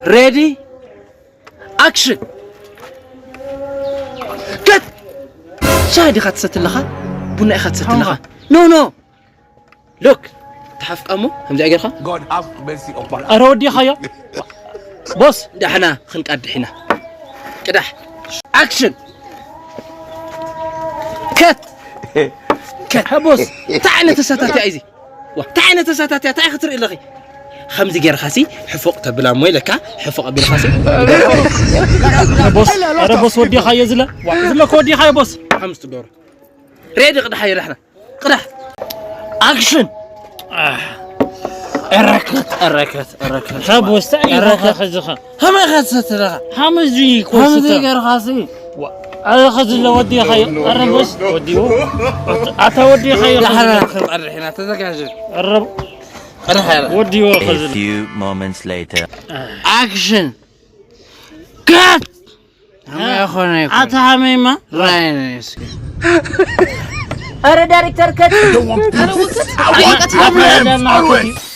ready action cut شادي خد ستلخا بنا خد ستلخا no look تحفق أمو هم زي أجرها God have mercy upon us. أرودي خيا بوس دحنا خنق قد حنا كدح action cut بوس تعال تساتات يا عزيزي تعال تساتات يا تعال خطر إلغي خمسة جير خاسي حفق تبلا مويلك حفق بلا خاسي بوس أنا بوس ودي خيا زلا كودي خيا بوس خمسة دور ريدي قد حي رحنا قدح اكشن أركت بوس تعي خزخا هم خسرت لها حمزي خمسة جير خاسي أنا خزل ودي خيا أنا بوس وديه أتودي خيا لحنا خلق الرحنا تذكر الرب قدح وديه A خزل few moments later. اكشن كات يا اخونا أتهميما راينس أنا دايركتور كت I want it.